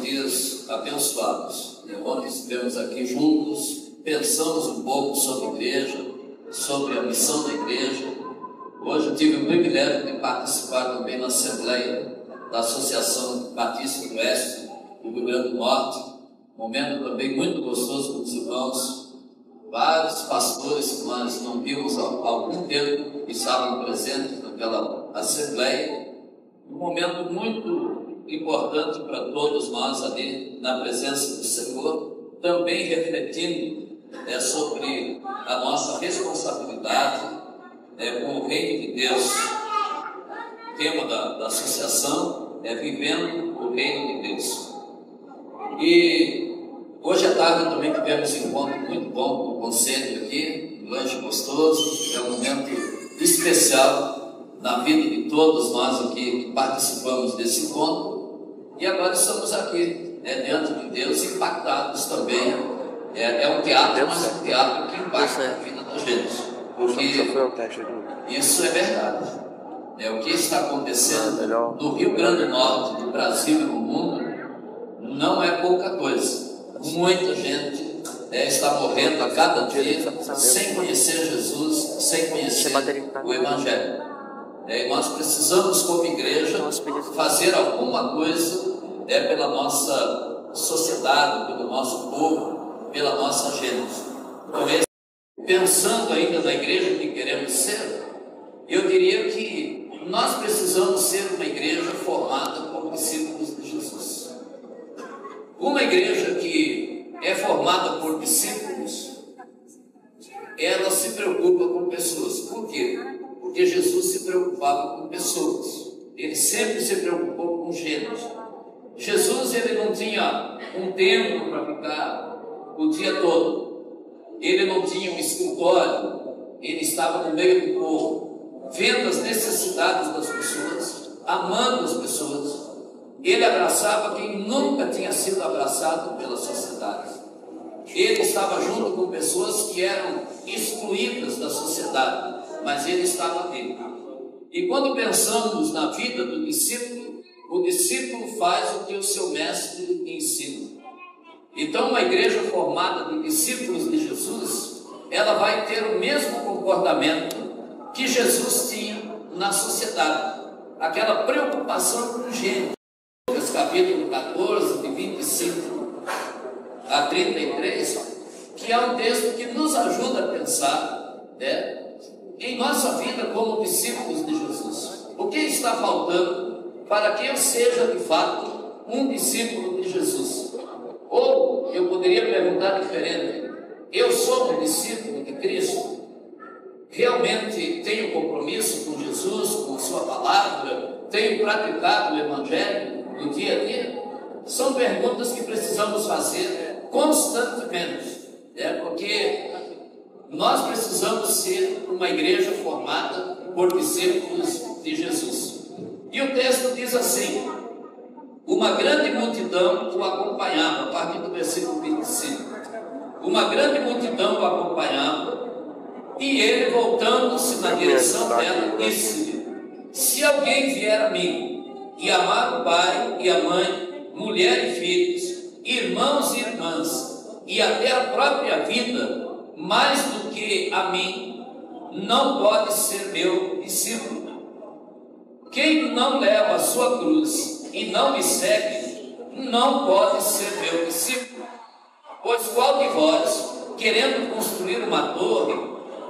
dias abençoados. Ontem estivemos aqui juntos, pensamos um pouco sobre a igreja, sobre a missão da igreja. Hoje eu tive o privilégio de participar também na Assembleia da Associação Batista do Oeste do Rio Grande do Norte. Momento também muito gostoso com os irmãos. Vários pastores que nós não vimos há algum tempo estavam presentes naquela Assembleia. Um momento muito importante para todos nós ali na presença do Senhor, também refletindo sobre a nossa responsabilidade com o Reino de Deus. O tema da associação é Vivendo o Reino de Deus. E hoje à tarde também tivemos um encontro muito bom com o conselho aqui, um lanche gostoso, é um momento especial na vida de todos nós aqui que participamos desse encontro. E agora estamos aqui, diante de Deus, impactados também. É um teatro, mas é um teatro que impacta a vida da gente. Porque isso é verdade. O que está acontecendo no Rio Grande do Norte, no Brasil e no mundo, não é pouca coisa. Muita gente está morrendo a cada dia sem conhecer Jesus, sem conhecer o Evangelho. E nós precisamos, como igreja, fazer alguma coisa pela nossa sociedade, pelo nosso povo, pela nossa gente. Então, pensando ainda na igreja que queremos ser, eu diria que nós precisamos ser uma igreja formada por discípulos de Jesus. Uma igreja que é formada por discípulos, ela se preocupa com pessoas. Por quê? Porque Jesus se preocupava com pessoas. Ele sempre se preocupou com gente. Jesus, ele não tinha um tempo para ficar o dia todo. Ele não tinha um escritório. Ele estava no meio do povo, vendo as necessidades das pessoas, amando as pessoas. Ele abraçava quem nunca tinha sido abraçado pela sociedade. Ele estava junto com pessoas que eram excluídas da sociedade, mas ele estava ali. E quando pensamos na vida do discípulo, o discípulo faz o que o seu mestre ensina. Então, uma igreja formada de discípulos de Jesus, ela vai ter o mesmo comportamento que Jesus tinha na sociedade. Aquela preocupação com gente. Lucas capítulo 14, de 25 a 33, que é um texto que nos ajuda a pensar em nossa vida como discípulos de Jesus. O que está faltando para que eu seja de fato um discípulo de Jesus? Ou eu poderia perguntar diferente: eu sou um discípulo de Cristo? Realmente tenho compromisso com Jesus, com sua palavra? Tenho praticado o Evangelho no dia a dia? São perguntas que precisamos fazer constantemente, porque nós precisamos ser uma igreja formada por discípulos de Jesus. E o texto diz assim: uma grande multidão o acompanhava, a partir do versículo 25. Uma grande multidão o acompanhava, e ele, voltando-se na direção dela, disse-lhe: se alguém vier a mim e amar o pai e a mãe, mulher e filhos, irmãos e irmãs, e até a própria vida, mais do que a mim, não pode ser meu discípulo. Quem não leva a sua cruz e não me segue, não pode ser meu discípulo. Pois qual de vós, querendo construir uma torre,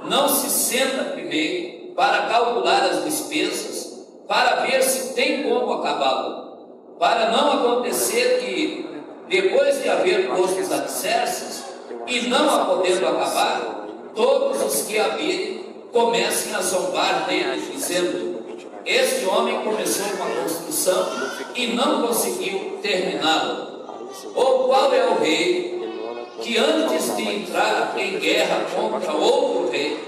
não se senta primeiro para calcular as despesas, para ver se tem como acabá-la, para não acontecer que, depois de haver posto os alicerces, e não a podendo acabar, todos os que a virem comecem a zombar dele, dizendo: este homem começou uma construção e não conseguiu terminá-la. Ou qual é o rei que, antes de entrar em guerra contra outro rei,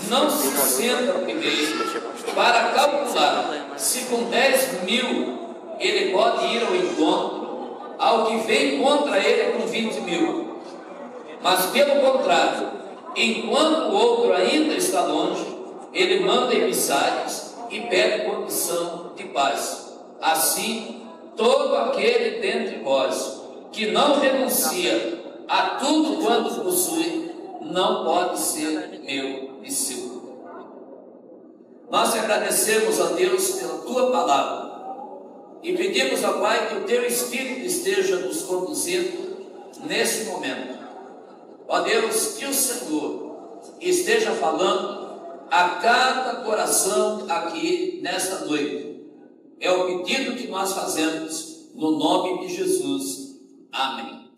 não se senta primeiro para calcular se com 10.000 ele pode ir ao encontro ao que vem contra ele com 20.000? Mas pelo contrário, enquanto o outro ainda está longe, ele manda emissários e pede condição de paz. Assim, todo aquele dentre vós que não renuncia a tudo quanto possui, não pode ser meu discípulo. Nós agradecemos a Deus pela tua palavra e pedimos ao Pai que o teu Espírito esteja nos conduzindo nesse momento. Ó Deus, que o Senhor esteja falando a cada coração aqui nesta noite. É o pedido que nós fazemos no nome de Jesus. Amém.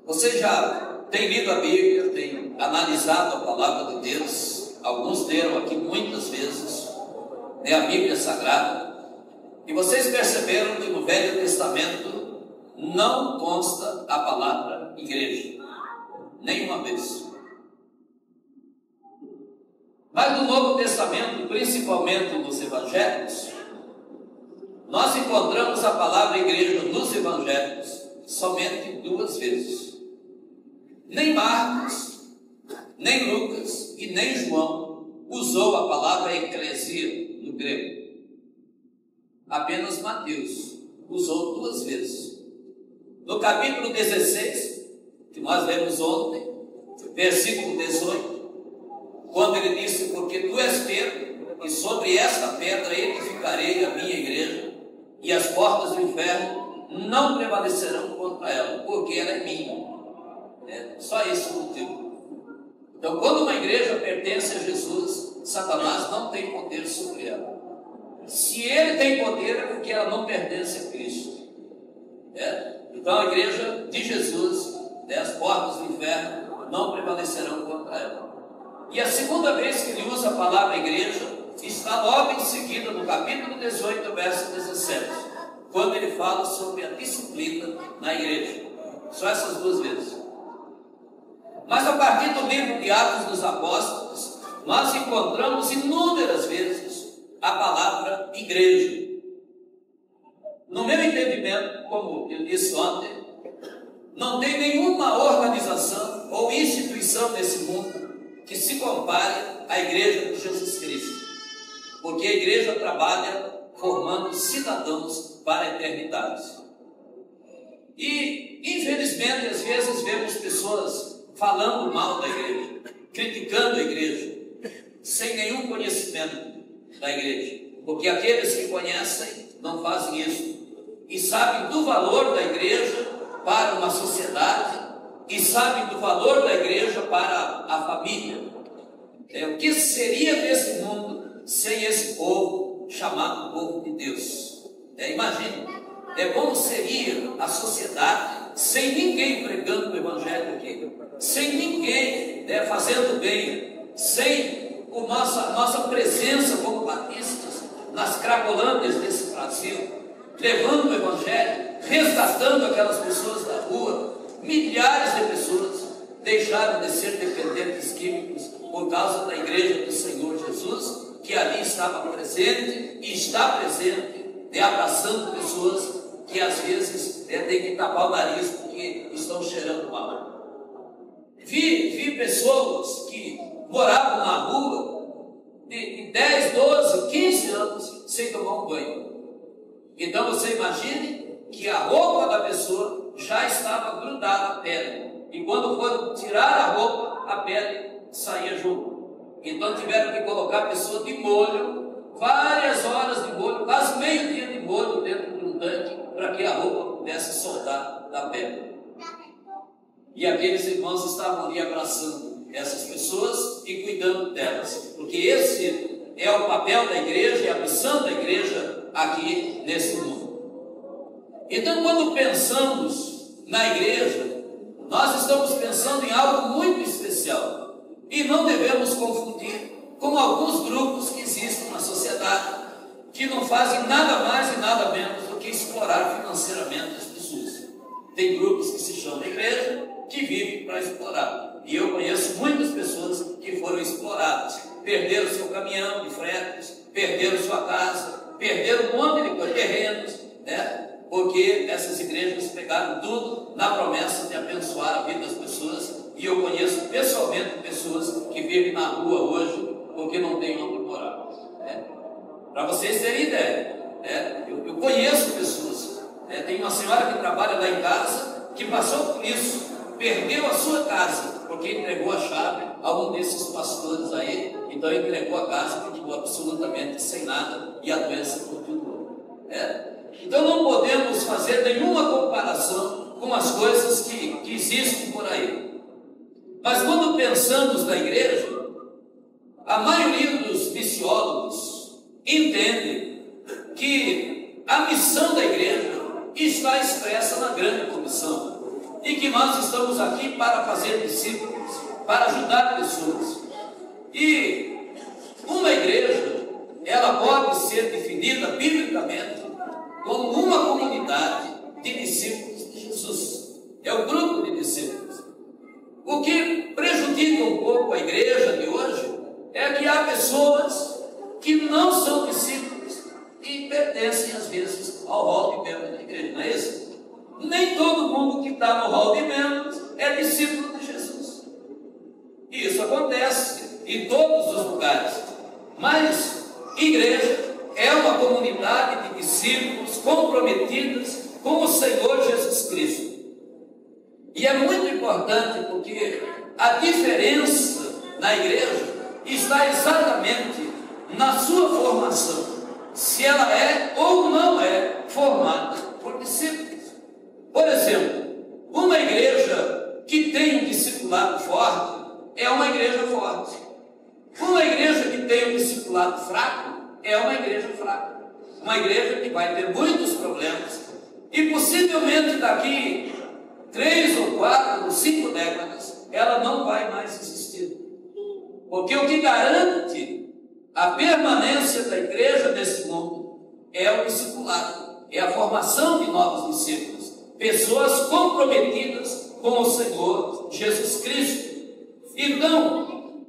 Você já tem lido a Bíblia, tem analisado a palavra de Deus. Alguns leram aqui muitas vezes, né, a Bíblia Sagrada. E vocês perceberam que no Velho Testamento não consta a palavra igreja, nenhuma vez. Mas no Novo Testamento, principalmente nos Evangelhos, nós encontramos a palavra igreja nos Evangelhos somente 2 vezes. Nem Marcos, nem Lucas e nem João usou a palavra eclesia no grego. Apenas Mateus usou 2 vezes. No capítulo 16, que nós lemos ontem, versículo 18, quando ele disse: porque tu és Pedro, e sobre esta pedra edificarei a minha igreja, e as portas do inferno não prevalecerão contra ela, porque ela é minha. É só esse o motivo. Então, quando uma igreja pertence a Jesus, Satanás não tem poder sobre ela. Se ele tem poder, é porque ela não pertence a Cristo. Então, a igreja de Jesus, as portas do inferno não prevalecerão contra ela. E a segunda vez que ele usa a palavra igreja está logo em seguida, no capítulo 18, verso 17, quando ele fala sobre a disciplina na igreja. Só essas 2 vezes. Mas a partir do livro de Atos dos Apóstolos, nós encontramos inúmeras vezes a palavra igreja. No meu entendimento, como eu disse ontem, não tem nenhuma organização ou instituição nesse mundo que se compare à igreja de Jesus Cristo, porque a igreja trabalha formando cidadãos para a eternidade. E infelizmente às vezes vemos pessoas falando mal da igreja, criticando a igreja, sem nenhum conhecimento da igreja, porque aqueles que conhecem não fazem isso, e sabem do valor da igreja para uma sociedade, e sabem do valor da igreja para a família. O que seria desse mundo sem esse povo chamado povo de Deus? Imagine, como seria a sociedade sem ninguém pregando o evangelho aqui, sem ninguém fazendo bem, sem nossa presença como batistas nas cracolândias desse Brasil, levando o evangelho, resgatando aquelas pessoas da rua. Milhares de pessoas deixaram de ser dependentes químicos por causa da igreja do Senhor Jesus, que ali estava presente e está presente, abraçando pessoas que às vezes tem que tapar o nariz porque estão cheirando mal. Vi pessoas que moravam na rua de 10, 12, 15 anos sem tomar um banho. Então você imagine que a roupa da pessoa já estava grudada à pele, e quando foram tirar a roupa, a pele saía junto. Então tiveram que colocar a pessoa de molho, várias horas de molho, quase meio dia de molho dentro de um tanque, para que a roupa pudesse soltar da pele. E aqueles irmãos estavam ali abraçando essas pessoas e cuidando delas, porque esse é o papel da igreja e a missão da igreja aqui nesse mundo. Então, quando pensamos na igreja, nós estamos pensando em algo muito especial, e não devemos confundir com alguns grupos que existem na sociedade, que não fazem nada mais e nada menos do que explorar financeiramente as pessoas. Tem grupos que se chamam igreja, que vivem para explorar, e eu conheço muitas pessoas que foram exploradas, perderam seu caminhão de fretes, perderam sua casa, perderam um monte de terrenos, porque essas igrejas pegaram tudo na promessa de abençoar a vida das pessoas, E eu conheço pessoalmente pessoas que vivem na rua hoje porque não tem onde morar. Para vocês terem ideia, eu conheço pessoas. Tem uma senhora que trabalha lá em casa que passou por isso, perdeu a sua casa porque entregou a chave a um desses pastores aí. Então entregou a casa e ficou absolutamente sem nada e a doença continuou. Então não podemos fazer nenhuma comparação com as coisas que existem por aí. Mas quando pensamos na igreja, a maioria dos missiólogos entende que a missão da igreja está expressa na grande comissão e que nós estamos aqui para fazer discípulos, para ajudar pessoas. E uma igreja, ela pode ser definida biblicamente como uma comunidade de discípulos de Jesus. É um grupo de discípulos. O que prejudica um pouco a igreja de hoje é que há pessoas que não são discípulos e pertencem às vezes ao hall de membros da igreja, não é isso? Nem todo mundo que está no hall de membros é discípulo de Jesus. E isso acontece em todos os lugares. Mas igreja é uma comunidade de discípulos comprometidos com o Senhor Jesus Cristo. E é muito importante porque a diferença na igreja está exatamente na sua formação, se ela é ou não é formada por discípulos. Por exemplo, uma igreja que tem um discipulado forte é uma igreja forte. Uma igreja que tem um discipulado fraco é uma igreja fraca. Uma igreja que vai ter muitos problemas e possivelmente daqui 3 ou 4 ou 5 décadas ela não vai mais existir. Porque o que garante a permanência da igreja nesse mundo é o discipulado, é a formação de novos discípulos, pessoas comprometidas com o Senhor Jesus Cristo. Então,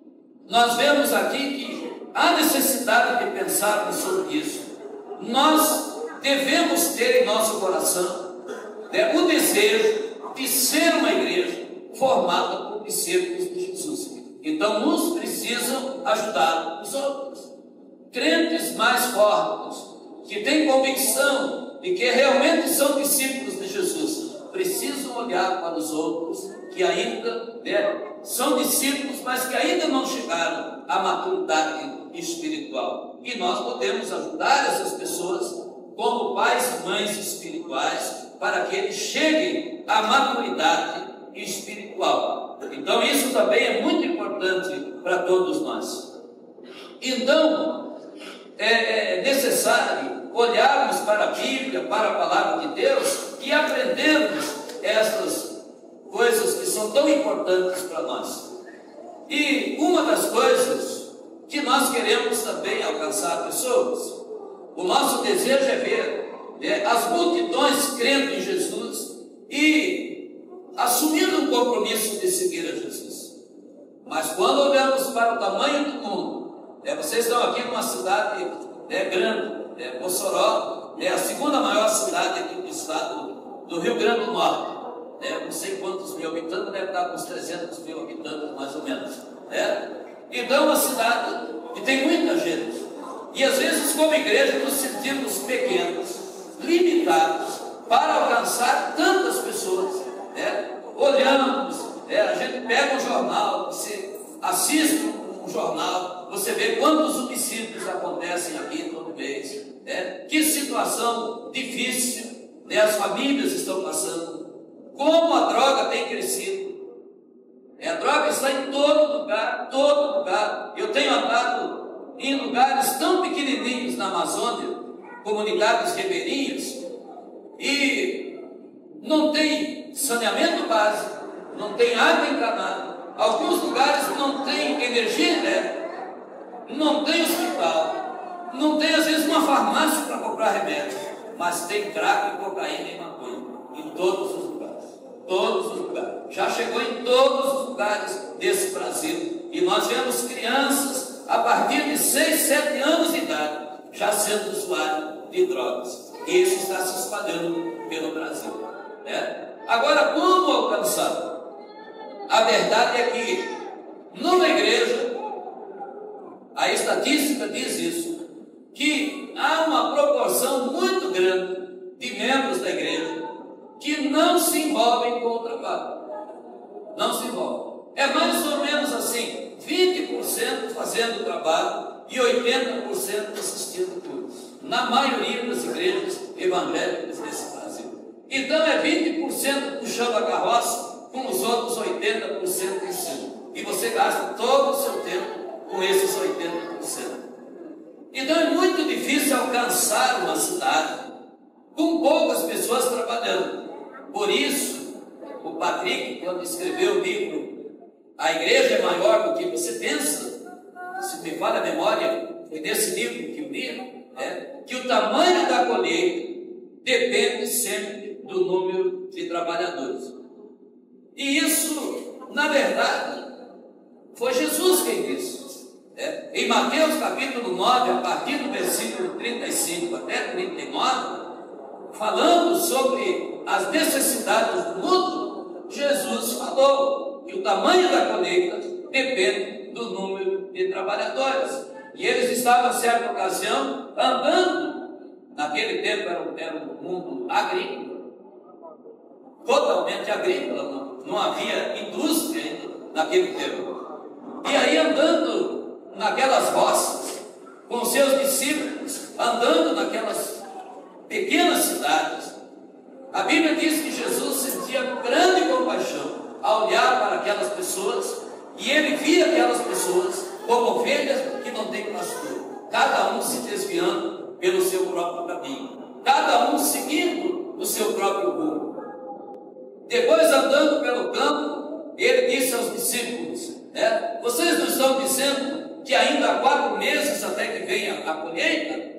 nós vemos aqui que há necessidade de pensarmos sobre isso. Nós devemos ter em nosso coração o desejo de ser uma igreja formada por discípulos de Jesus. Então, uns precisam ajudar os outros. Crentes mais fortes, que têm convicção de que realmente são discípulos de Jesus, precisam olhar para os outros que ainda são discípulos, mas que ainda não chegaram à maturidade espiritual. E nós podemos ajudar essas pessoas como pais e mães espirituais para que eles cheguem à maturidade espiritual. Então isso também é muito importante para todos nós. Então é necessário olharmos para a Bíblia, para a palavra de Deus e aprendermos essas coisas que são tão importantes para nós. E uma das coisas que nós queremos também alcançar pessoas, o nosso desejo é ver as multidões crendo em Jesus e assumindo um compromisso de seguir a Jesus. Mas quando olhamos para o tamanho do mundo, vocês estão aqui numa cidade grande, Mossoró, é a segunda maior cidade aqui do estado do Rio Grande do Norte. Não sei quantos mil habitantes, deve estar com uns 300 mil habitantes mais ou menos. Então é uma cidade que tem muita gente. E às vezes, como igreja, nos sentimos pequenos, limitados, para alcançar tantas pessoas. Olhamos, a gente pega um jornal, você assiste um jornal, você vê quantos homicídios acontecem aqui todo mês. Que situação difícil as famílias estão passando. Como a droga tem crescido. A droga está em todo lugar, todo lugar. Eu tenho andado em lugares tão pequenininhos na Amazônia, comunidades ribeirinhas, e não tem saneamento básico, não tem água encanada. Alguns lugares não tem energia elétrica, não tem hospital, não tem às vezes uma farmácia para comprar remédio, mas tem crack, cocaína e maconha em todos os lugares. Todos os lugares. Já chegou em todos os lugares desse Brasil. E nós vemos crianças a partir de 6, 7 anos de idade já sendo usuário de drogas. E isso está se espalhando pelo Brasil. Agora, como alcançar? a verdade é que numa igreja, a estatística diz isso, que há uma proporção muito grande de membros da igreja que não se envolvem com o trabalho. Não se envolvem. É mais ou menos assim, 20% fazendo o trabalho e 80% assistindo cultos, na maioria das igrejas evangélicas desse Brasil. Então é 20% puxando a carroça, com os outros 80% em cima. E você gasta todo o seu tempo com esses 80%. Então é muito difícil alcançar uma cidade com poucas pessoas trabalhando. Por isso, o Patrick, quando escreveu o livro A Igreja é Maior do que Você Pensa, se me falha a memória, foi nesse livro que eu li, que o tamanho da colheita depende sempre do número de trabalhadores. E isso, na verdade, foi Jesus quem disse. Em Mateus capítulo 9, a partir do versículo 35 até 39, falando sobre as necessidades do mundo, Jesus falou que o tamanho da colheita depende do número de trabalhadores. E eles estavam, certa ocasião, andando, naquele tempo era um mundo agrícola, totalmente agrícola, não havia indústria ainda naquele tempo. E aí andando naquelas roças, com seus discípulos, andando naquelas pequenas cidades, a Bíblia diz que Jesus sentia grande compaixão ao olhar para aquelas pessoas, e ele via aquelas pessoas como ovelhas que não têm pastor, cada um se desviando pelo seu próprio caminho, cada um seguindo o seu próprio rumo. Depois, andando pelo campo, ele disse aos discípulos, vocês não estão dizendo que ainda há 4 meses até que venha a colheita?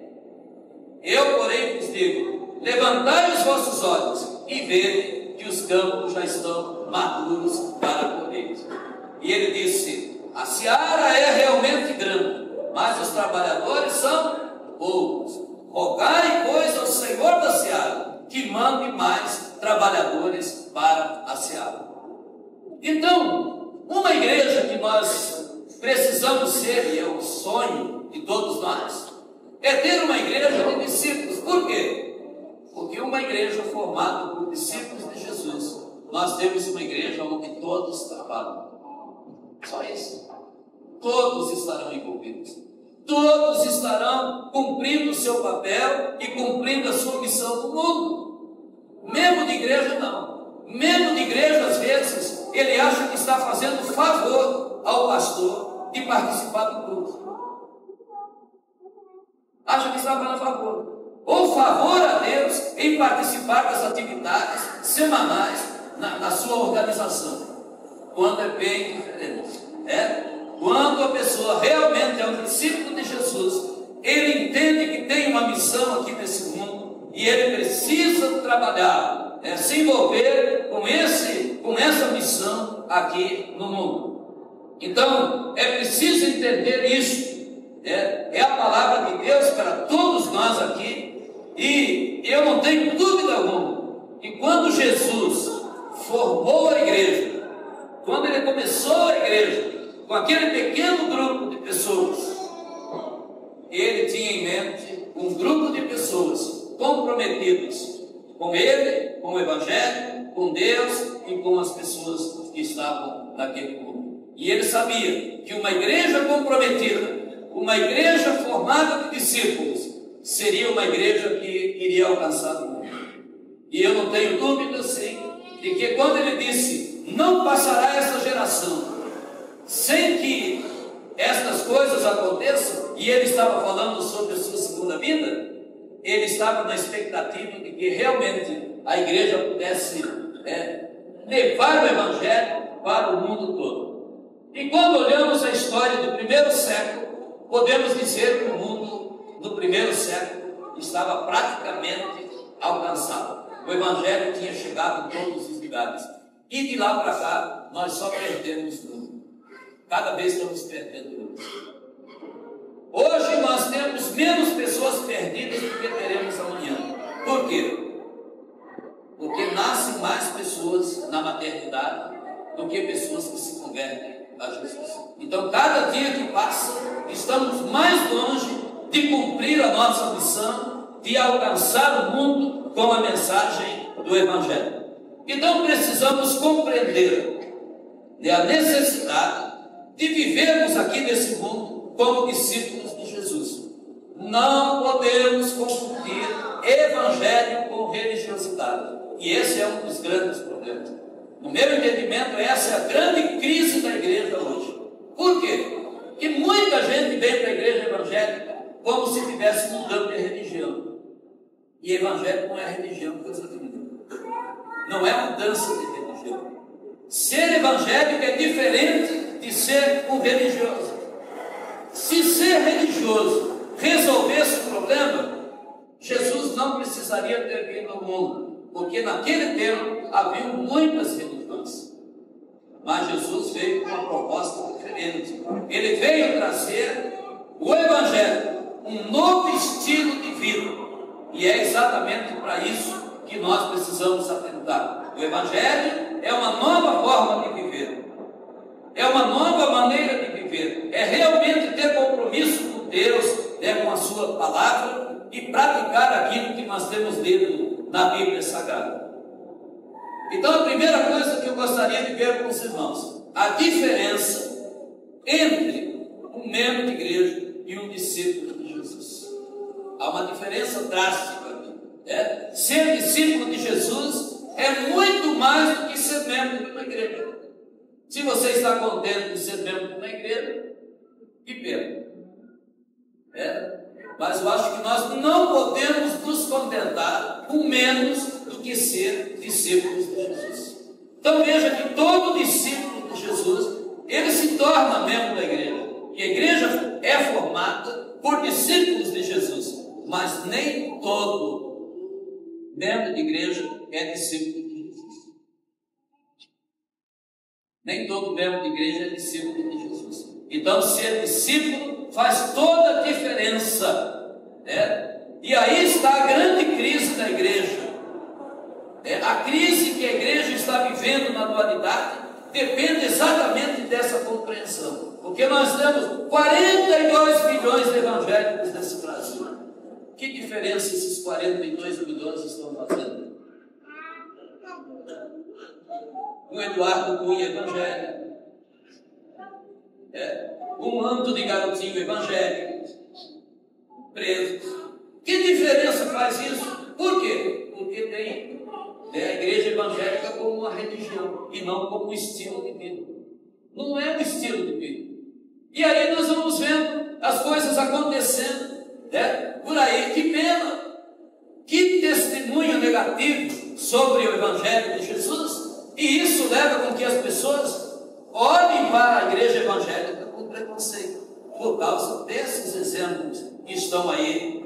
Eu, porém, vos digo, levantai os vossos olhos e vede que os campos já estão maduros para a colheita. E ele disse, a seara é realmente grande, mas os trabalhadores são poucos. Rogai, pois, ao Senhor da seara, que mande mais trabalhadores para a seara. Então, uma igreja que nós precisamos ser, e é o sonho de todos nós, é ter uma igreja de discípulos. Por quê? Porque uma igreja formada por discípulos de Jesus, nós temos uma igreja onde todos trabalham. Só isso. Todos estarão envolvidos. Todos estarão cumprindo o seu papel e cumprindo a sua missão no mundo. Membro de igreja não. Membro de igreja, às vezes, ele acha que está fazendo favor ao pastor de participar do culto. Acha que está fazendo favor. Ou favor a Deus em participar das atividades semanais na sua organização. Quando é bem diferente. Quando a pessoa realmente é um discípulo de Jesus, ele entende que tem uma missão aqui nesse mundo e ele precisa trabalhar, se envolver com essa missão aqui no mundo. Então, é preciso entender isso. É a palavra de Deus para todos nós aqui, e eu não tenho dúvida alguma que quando Jesus formou a igreja, quando ele começou a igreja, com aquele pequeno grupo de pessoas, ele tinha em mente um grupo de pessoas comprometidas com ele, com o Evangelho, com Deus e com as pessoas que estavam naquele grupo. E ele sabia que uma igreja comprometida, uma igreja formada de discípulos, seria uma igreja que iria alcançar o mundo. E eu não tenho dúvida, sim, de que quando ele disse, não passará essa geração sem que estas coisas aconteçam, e ele estava falando sobre a sua segunda vinda, ele estava na expectativa de que realmente a igreja pudesse levar o Evangelho para o mundo todo. E quando olhamos a história do primeiro século, podemos dizer que o mundo no primeiro século estava praticamente alcançado. O Evangelho tinha chegado em todos os lugares. E de lá para cá, nós só perdemos número. Cada vez estamos perdendo número. Hoje nós temos menos pessoas perdidas do que teremos amanhã. Por quê? Porque nascem mais pessoas na maternidade do que pessoas que se convertem a Jesus. Então, cada dia que passa, estamos mais longe de cumprir a nossa missão, de alcançar o mundo com a mensagem do Evangelho. Então, precisamos compreender a necessidade de vivermos aqui nesse mundo como discípulos de Jesus. Não podemos confundir Evangelho com religiosidade. E esse é um dos grandes problemas. No meu entendimento, essa é a grande crise da igreja hoje. Por quê? Porque muita gente vem para a igreja evangélica como se estivesse mudando de religião. E evangélico não é religião, coisa nenhuma. Não é mudança de religião. Ser evangélico é diferente de ser um religioso. Se ser religioso resolvesse o problema, Jesus não precisaria ter vindo ao mundo, porque naquele tempo havia muitas religiões. Mas Jesus veio com uma proposta diferente. Ele veio trazer o Evangelho, um novo estilo de vida. E é exatamente para isso que nós precisamos atentar. O Evangelho é uma nova forma de viver. É uma nova maneira de viver. É realmente ter compromisso com Deus, com a sua palavra e praticar aquilo que nós temos lido na Bíblia Sagrada. Então, a primeira coisa que eu gostaria de ver com os irmãos, a diferença entre um membro de igreja e um discípulo de Jesus. Há uma diferença drástica aqui. Ser discípulo de Jesus é muito mais do que ser membro de uma igreja. Se você está contente de ser membro de uma igreja, que pena. Mas eu acho que nós não podemos nos contentar com menos do que ser discípulos de Jesus. Então veja que todo discípulo de Jesus, ele se torna membro da igreja. E a igreja é formada por discípulos de Jesus. Mas nem todo membro de igreja é discípulo de Jesus. Nem todo membro de igreja é discípulo de Jesus. Então ser discípulo faz toda a diferença. E aí está a grande crise da igreja. A crise que a igreja está vivendo na atualidade depende exatamente dessa compreensão. Porque nós temos 42 milhões de evangélicos nesse Brasil. Que diferença esses 42 milhões estão fazendo? Um Eduardo Cunha evangélico. Um manto de garotinho evangélico. Presos. Que diferença faz isso? Por quê? Porque tem a igreja evangélica como uma religião e não como um estilo de vida. Não é um estilo de vida. E aí nós vamos vendo as coisas acontecendo por aí. Que pena, que testemunho negativo sobre o Evangelho de Jesus. E isso leva com que as pessoas olhem para a igreja evangélica com preconceito, por causa desses exemplos que estão aí,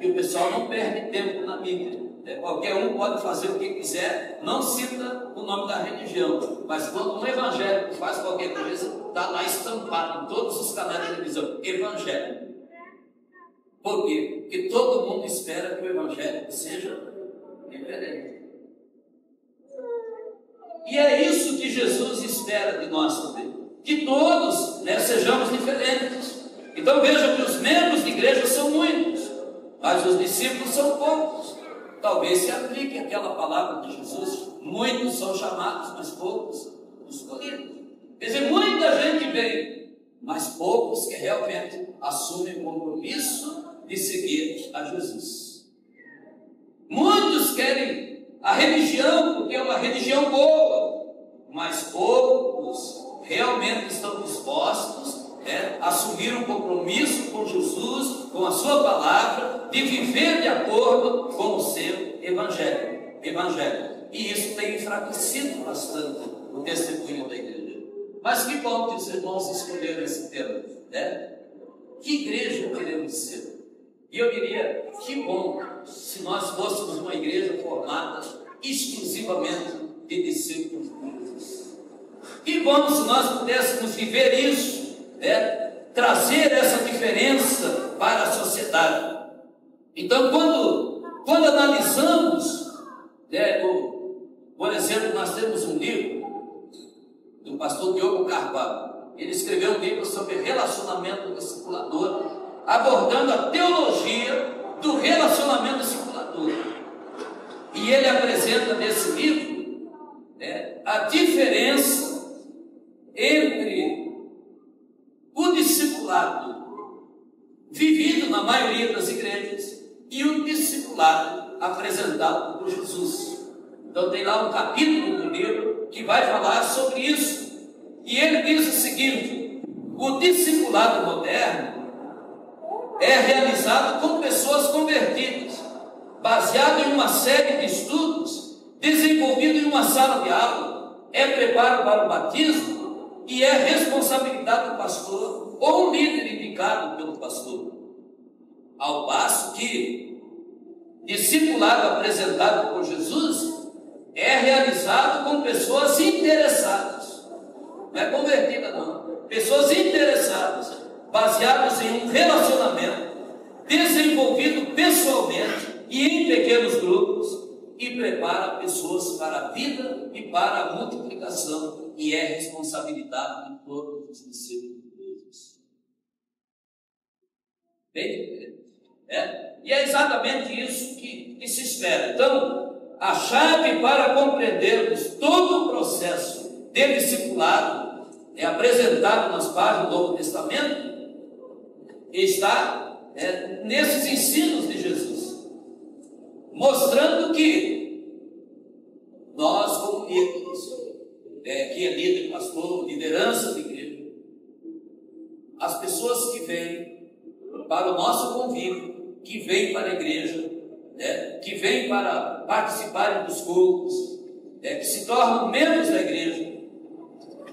que o pessoal não perde tempo na mídia. Qualquer um pode fazer o que quiser, não cita o nome da religião, mas quando um evangélico faz qualquer coisa, está lá estampado em todos os canais de televisão, evangelho. Por quê? Porque todo mundo espera que o evangelho seja diferente. E é isso que Jesus espera de nós também, que todos sejamos diferentes. Então veja que os membros de igreja são muitos, mas os discípulos são poucos. Talvez se aplique aquela palavra de Jesus: muitos são chamados, mas poucos escolhidos. Quer dizer, muita gente vem, mas poucos que realmente assumem o compromisso de seguir a Jesus. Muitos querem a religião porque é uma religião boa, mas poucos realmente estão dispostos a assumir um compromisso com Jesus, com a sua palavra, de viver de acordo com o seu evangelho. E isso tem enfraquecido bastante o testemunho da igreja. Mas que bom que os irmãos escolheram esse tema. Que igreja queremos ser? E eu diria, que bom se nós fôssemos uma igreja formada exclusivamente de discípulos de Jesus. Que bom se nós pudéssemos viver isso, trazer essa diferença para a sociedade. Então, quando analisamos, por exemplo, nós temos um livro do pastor Diogo Carvalho. Ele escreveu um livro sobre relacionamento discipulador, abordando a teologia do relacionamento discipulador. E ele apresenta nesse livro a diferença entre o discipulado vivido na maioria das igrejas e o discipulado apresentado por Jesus. Então tem lá um capítulo do livro que vai falar sobre isso. E ele diz o seguinte: o discipulado moderno é realizado com pessoas convertidas, baseado em uma série de estudos, desenvolvido em uma sala de aula, é preparo para o batismo e é responsabilidade do pastor ou um líder indicado pelo pastor. Ao passo que discipulado apresentado por Jesus é realizado com pessoas interessadas, não é convertida não, pessoas interessadas, baseadas em um relacionamento desenvolvido pessoalmente e em pequenos grupos, e prepara pessoas para a vida e para a multiplicação, e é responsabilidade de todos os discípulos de Jesus. Bem, e é exatamente isso que se espera. Então, a chave para compreendermos todo o processo de discipulado apresentado nas páginas do Novo Testamento está nesses ensinos de Jesus, mostrando que nós, como líderes, que é líder, pastor, liderança de igreja, as pessoas que vêm para o nosso convívio, que vêm para a igreja, que vêm para participarem dos cultos, que se tornam membros da igreja,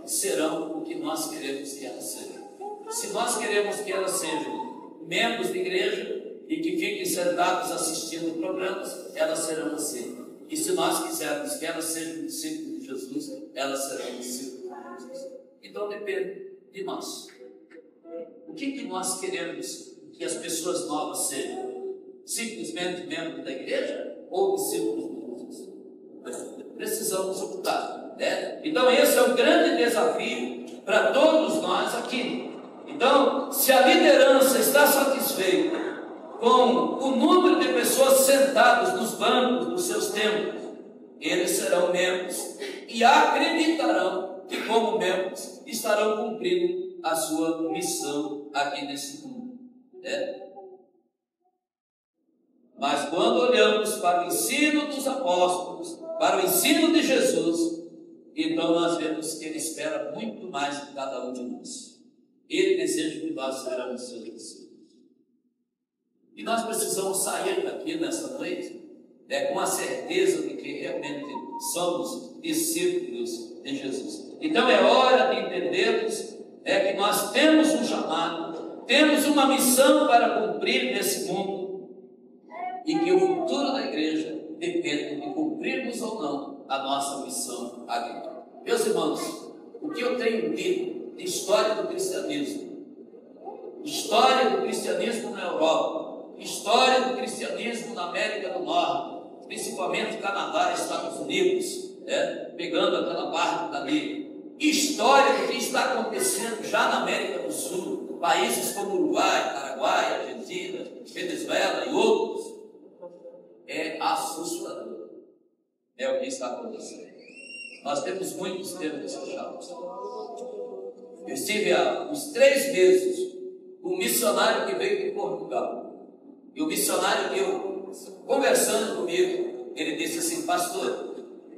serão o que nós queremos que elas sejam. Se nós queremos que elas sejam membros de igreja e que fiquem sentados assistindo programas, elas serão assim. E se nós quisermos que elas sejam discípulos de Jesus, elas serão discípulos de Jesus. Então depende de nós. O que nós queremos que as pessoas novas sejam? Simplesmente membros da igreja ou discípulos de Jesus? Precisamos optar. Então esse é um grande desafio para todos nós aqui. Então, se a liderança está satisfeita com o número de pessoas sentadas nos bancos dos seus templos, eles serão membros e acreditarão que, como membros, estarão cumprindo a sua missão aqui nesse mundo. Mas quando olhamos para o ensino dos apóstolos, para o ensino de Jesus, então nós vemos que Ele espera muito mais de cada um de nós. Ele deseja que nós sejamos seus discípulos. E nós precisamos sair daqui nessa noite com a certeza de que realmente somos discípulos de Jesus. Então é hora de entendermos que nós temos um chamado, temos uma missão para cumprir nesse mundo, e que o futuro da igreja depende de cumprirmos ou não a nossa missão aqui. Meus irmãos, o que eu tenho lido de história do cristianismo na Europa, história do cristianismo na América do Norte, principalmente Canadá, Estados Unidos, pegando aquela parte dali, história do que está acontecendo já na América do Sul, países como Uruguai, Paraguai, Argentina, Venezuela e outros, é assustador. É o que está acontecendo. Nós temos muitos tempos fechados. Eu estive há uns 3 meses com um missionário que veio de Portugal. E o missionário conversando comigo, ele disse assim: pastor,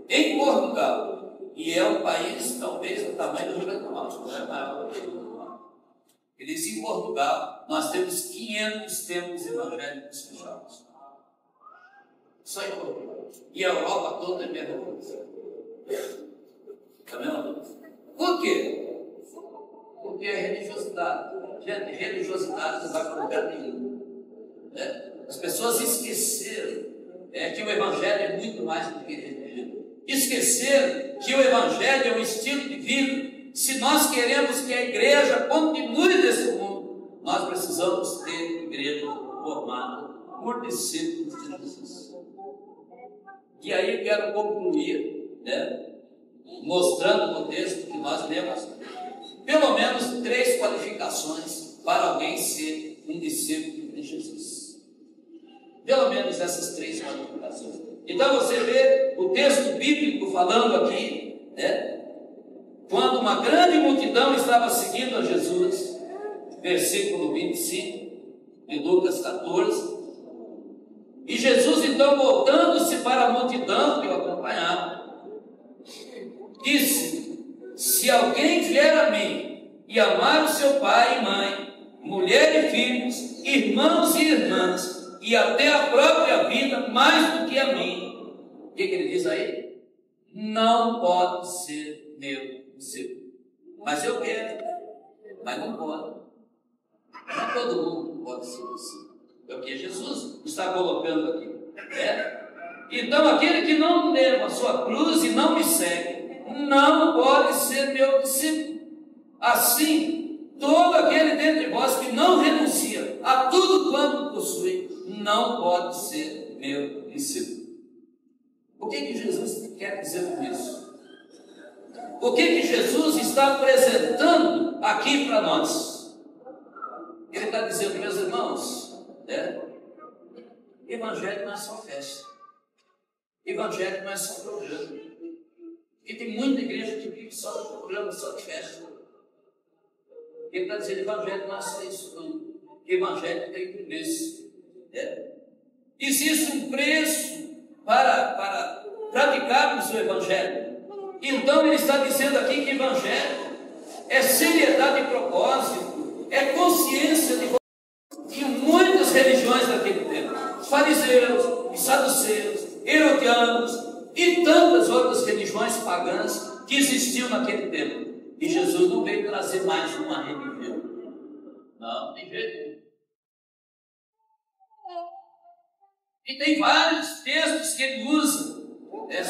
em Portugal, e é um país talvez do tamanho do Rio Grande do Norte, não é maior do que o Rio Grande do Norte. Ele disse: em Portugal nós temos 500 templos evangélicos fechados. Só em Portugal. E a Europa toda é a mesma coisa. Está vendo? Por quê? Porque é religiosidade. Gente, religiosidade não vai para lugar nenhum. As pessoas esqueceram que o Evangelho é muito mais do que religião. Esqueceram que o Evangelho é um estilo de vida. Se nós queremos que a igreja continue nesse mundo, nós precisamos ter igreja formada por discípulos de Jesus. E aí eu quero concluir mostrando no texto que nós lemos pelo menos 3 qualificações para alguém ser um discípulo de Jesus. Pelo menos essas 3 qualificações. Então você vê o texto bíblico falando aqui, quando uma grande multidão estava seguindo a Jesus, versículo 25 de Lucas 14, e Jesus então, voltando-se para a multidão que o acompanhava, disse: se alguém vier a mim e amar o seu pai e mãe, mulher e filhos, irmãos e irmãs, e até a própria vida mais do que a mim, o que ele diz aí? Não pode ser meu discípulo. Mas eu quero, mas não pode. Não todo mundo pode ser discípulo. É o que Jesus está colocando aqui. Então aquele que não leva a sua cruz e não me segue, não pode ser meu discípulo. Assim, todo aquele dentre vós que não renuncia a tudo quanto possui, não pode ser meu discípulo. O que Jesus quer dizer com isso? O que Jesus está apresentando aqui para nós? Ele está dizendo, meus irmãos, evangelho não é só festa, evangelho não é só programa, porque tem muita igreja que vive só de programa, só de festa. Ele está dizendo, evangelho não é só isso não, evangelho tem um preço. Existe um preço para praticarmos o evangelho. Então ele está dizendo aqui que evangelho é seriedade de propósito, é consciência de propósito. E muitas religiões daquele tempo, fariseus, saduceus, herodianos e tantas outras religiões pagãs que existiam naquele tempo. E Jesus não veio trazer mais uma religião. Não, tem jeito. E tem vários textos que ele usa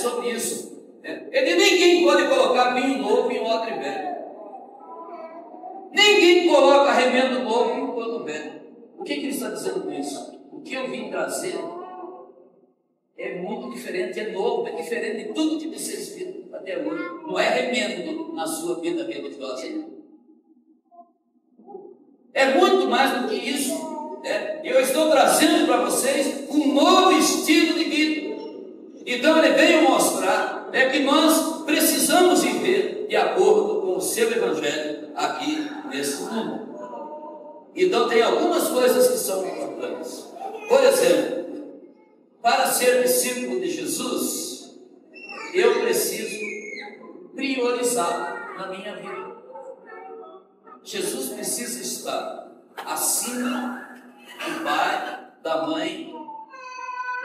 sobre isso. Ele, ninguém pode colocar vinho novo em odre velho. Ninguém coloca remendo novo em pano velho. O que ele está dizendo com isso? O que eu vim trazer é muito diferente, é novo, é diferente de tudo que vocês viram até hoje. Não é remendo na sua vida religiosa. É muito mais do que isso. Eu estou trazendo para vocês um novo estilo de vida. Então ele veio mostrar que nós precisamos viver de acordo com o seu evangelho aqui nesse mundo. Então tem algumas coisas que são importantes. Por exemplo, para ser discípulo de Jesus, eu preciso priorizar na minha vida. Jesus precisa estar acima do pai, da mãe,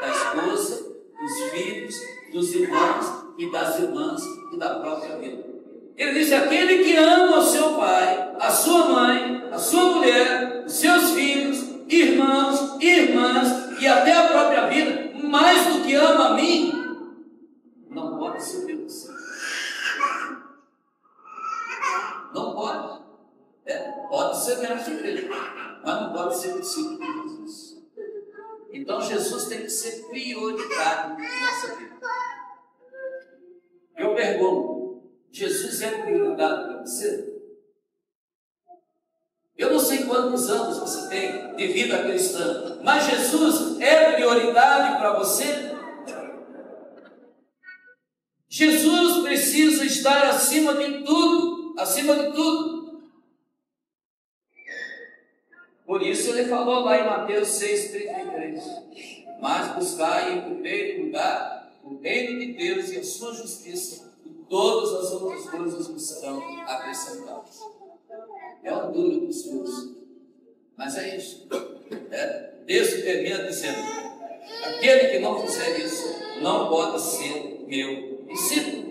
da esposa, dos filhos, dos irmãos e das irmãs e da própria vida. Ele diz: aquele que ama o seu pai, a sua mãe, a sua mulher, os seus filhos, irmãos, irmãs e até a própria vida, mais do que ama a mim, não pode ser meu discípulo. Não pode. Pode ser mestre igreja, mas não pode ser discípulo de Jesus. Então Jesus tem que ser prioritário na nossa vida. Eu pergunto: Jesus é prioridade para você? Eu não sei quantos anos você tem de vida cristã, mas Jesus é prioridade para você? Jesus precisa estar acima de tudo, acima de tudo. Por isso ele falou lá em Mateus 6,33: mas buscai em primeiro lugar o reino de Deus e a sua justiça, e todas as outras coisas vos serão acrescentadas. É um duro discurso, mas é isso. Deus termina dizendo: aquele que não fizer isso não pode ser meu discípulo.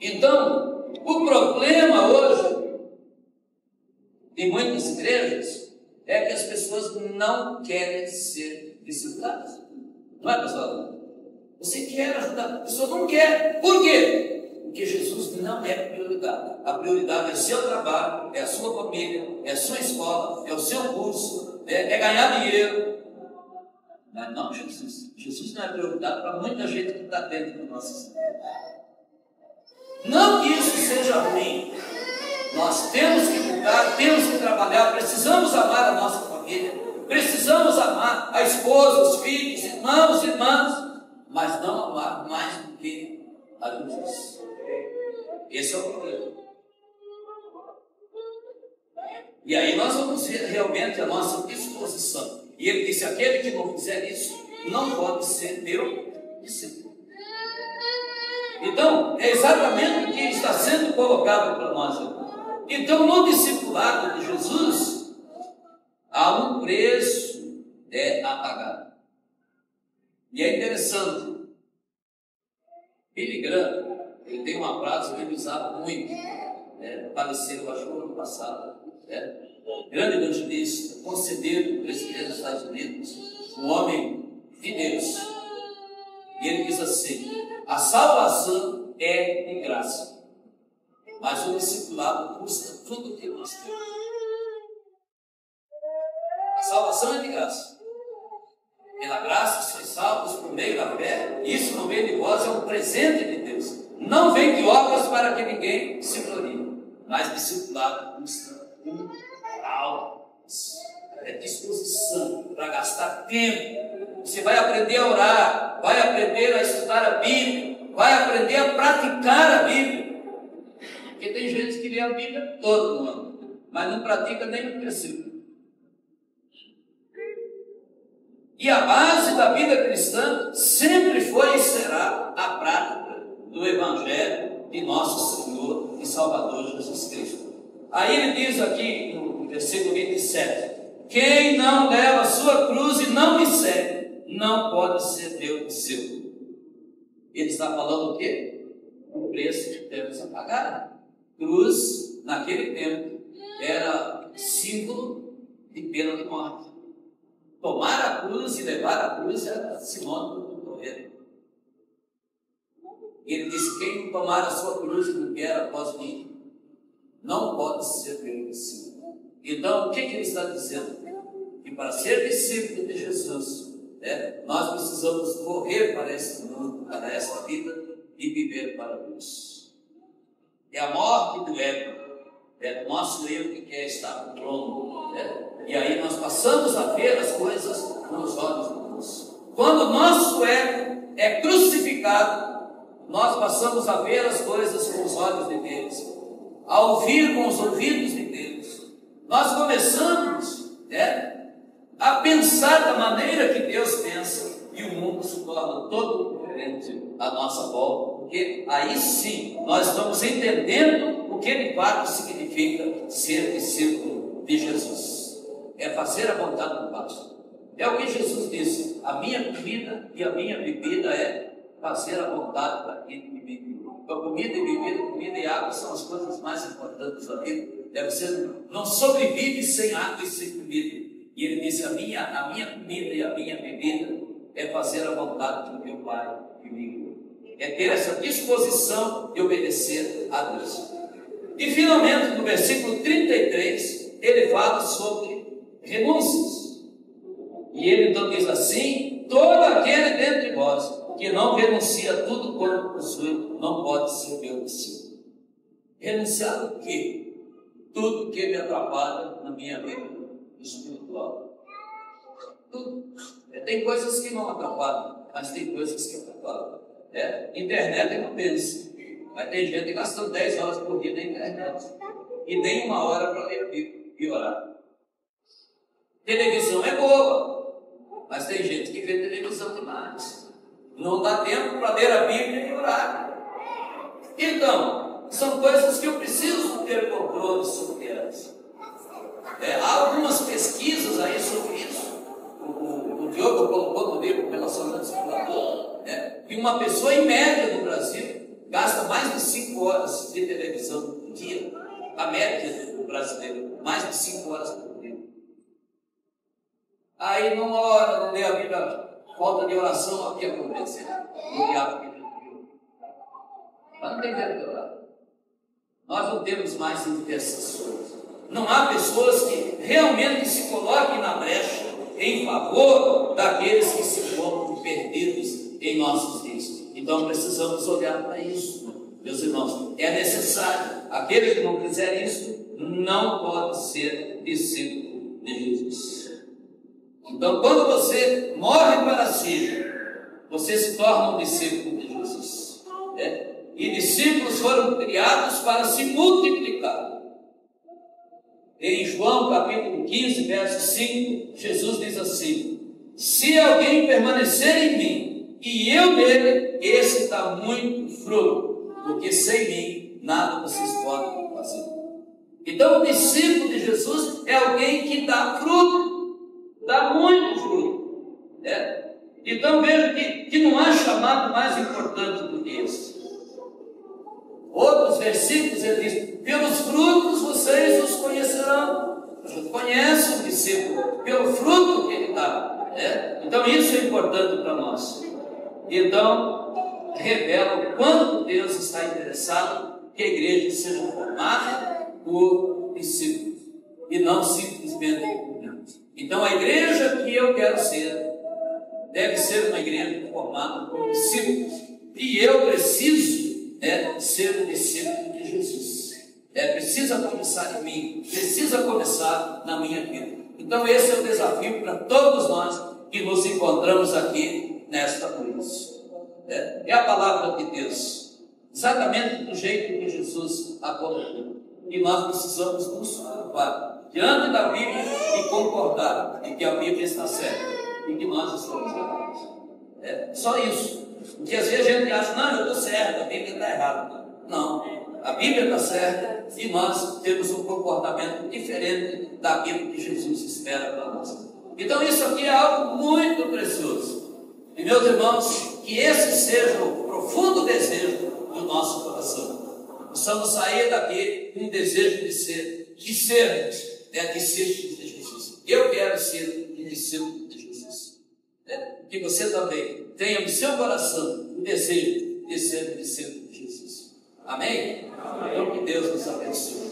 Então, o problema hoje de muitas igrejas é que as pessoas não querem ser discipuladas. Não é, pessoal? Você quer ajudar, a pessoa não quer. Por quê? Porque Jesus não é prioridade. A prioridade é o seu trabalho, é a sua família, é a sua escola, é o seu curso, é ganhar dinheiro. Mas não Jesus. Jesus não é prioridade para muita gente que está dentro do nosso sistema. Não que isso seja ruim. Nós temos que lutar, temos que trabalhar, precisamos amar a nossa família, precisamos amar a esposa, os filhos, irmãos e irmãs, mas não amar mais do que a Jesus. Esse é o problema. E aí nós vamos ver realmente a nossa disposição. E ele disse: aquele que não fizer isso não pode ser meu discípulo. Então, é exatamente o que está sendo colocado para nós aqui. Então, no discipulado de Jesus, há um preço a pagar. E é interessante, Billy Graham, ele tem uma frase que ele usava muito, faleceu, acho que no ano passado, grande evangelista, conselheiro do presidente dos Estados Unidos, um homem de Deus. E ele diz assim: a salvação é de graça, mas o discipulado custa tudo o que nós temos. A salvação é de graça. Pela graça sois salvos por meio da fé. Isso não vem de vós, é um presente de Deus. Não vem de obras para que ninguém se glorie. Mas discipulado custa um real. É disposição para gastar tempo. Você vai aprender a orar, vai aprender a estudar a Bíblia, vai aprender a praticar a Bíblia. Porque tem gente que lê a Bíblia todo ano, mas não pratica nem um versículo. E a base da vida cristã sempre foi e será a prática do Evangelho de nosso Senhor e Salvador Jesus Cristo. Aí ele diz aqui no versículo 27, quem não leva a sua cruz e não me segue, não pode ser meu discípulo. Ele está falando o quê? O preço que temos a pagar. Cruz, naquele tempo, era símbolo de pena de morte. Tomar a cruz e levar a cruz era sinônimo do morrer. Ele disse: quem tomar a sua cruz e não quer após mim, não pode ser meu discípulo. Então, o que ele está dizendo? Que para ser discípulo de Jesus, nós precisamos morrer para este mundo, para esta vida, e viver para Deus. É a morte do ego, é o nosso eu que quer estar no trono. E aí nós passamos a ver as coisas com os olhos de Deus. Quando o nosso ego é crucificado, nós passamos a ver as coisas com os olhos de Deus, a ouvir com os ouvidos de Deus. Nós começamos a pensar da maneira que Deus pensa, e o mundo se torna todo diferente à nossa volta, porque aí sim nós estamos entendendo o que de fato significa ser discípulo de Jesus. É fazer a vontade do Pai. É o que Jesus disse: a minha comida e a minha bebida é fazer a vontade daquele que me enviou. A comida e bebida, comida e água são as coisas mais importantes da vida. Você não sobrevive sem água e sem comida. E ele disse: a minha comida e a minha bebida é fazer a vontade do meu Pai que me enviou. É ter essa disposição de obedecer a Deus. E finalmente, no versículo 33, ele fala sobre renúncias. E ele então diz assim: todo aquele dentro de vós que não renuncia a tudo quanto possui, não pode ser meu discípulo. Renunciar o quê? Tudo que me atrapalha na minha vida espiritual. Tudo. Tem coisas que não atrapalham, mas tem coisas que atrapalham. Internet não pensa, mas tem gente gastando 10 horas por dia na internet e nem 1 hora para ler a Bíblia e orar. Televisão é boa, mas tem gente que vê televisão demais. Não dá tempo para ler a Bíblia e orar. Então, são coisas que eu preciso ter controle sobre elas. Há algumas pesquisas aí sobre isso. O Diogo colocou no livro Relacionamento Discipulador, que uma pessoa em média no Brasil gasta mais de 5 horas de televisão por dia. A média do brasileiro, mais de 5 horas por dia. Aí não ora, não lê a Bíblia, falta de oração, o que acontece? O diabo que viu. Mas não tem tempo de orar. Nós não temos mais intercessores. Não há pessoas que realmente se coloquem na brecha em favor daqueles que se encontram perdidos em nossos dias. Então precisamos olhar para isso. Meus irmãos, é necessário. Aquele que não fizer isso não pode ser discípulo de Jesus. Então, quando você morre para si, você se torna um discípulo de Jesus. E discípulos foram criados para se multiplicar. Em João capítulo 15, verso 5, Jesus diz assim: se alguém permanecer em mim e eu nele, esse dá muito fruto, porque sem mim nada vocês podem fazer. Então o discípulo de Jesus é alguém que dá fruto, dá muito fruto. Então veja que não há chamado mais importante do que esse. Outros versículos ele diz: pelos frutos vocês os conhecerão. Conhece o discípulo pelo fruto que ele dá. Então isso é importante para nós. Então revela o quanto Deus está interessado que a igreja seja formada por discípulos e não simplesmente por membros. Então a igreja que eu quero ser deve ser uma igreja formada por discípulos, e eu preciso ser um discípulo de Jesus. Precisa começar em mim, precisa começar na minha vida. Então esse é o desafio para todos nós que nos encontramos aqui nesta noite. É a palavra de Deus, exatamente do jeito que Jesus a colocou. E nós precisamos nos curvar diante da Bíblia e concordar em que a Bíblia está certa e que nós estamos errados. Só isso. Porque às vezes a gente acha: não, eu estou certo, a Bíblia está errada. Não, a Bíblia está certa e nós temos um comportamento diferente daquilo que Jesus espera para nós. Então isso aqui é algo muito precioso. E meus irmãos, que esse seja o profundo desejo do nosso coração. Possamos sair daqui com um desejo de ser discípulos de Jesus. Eu quero ser um discípulo de Jesus. Que você também tenha no seu coração o desejo de ser um discípulo de Jesus. Amém? Então que Deus nos abençoe.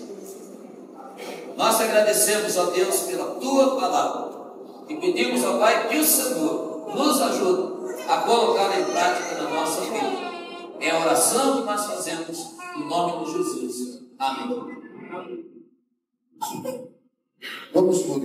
Nós agradecemos a Deus pela tua palavra e pedimos ao Pai que o Senhor nos ajude a colocar em prática na nossa vida. É a oração que nós fazemos no nome de Jesus. Amém. Vamos por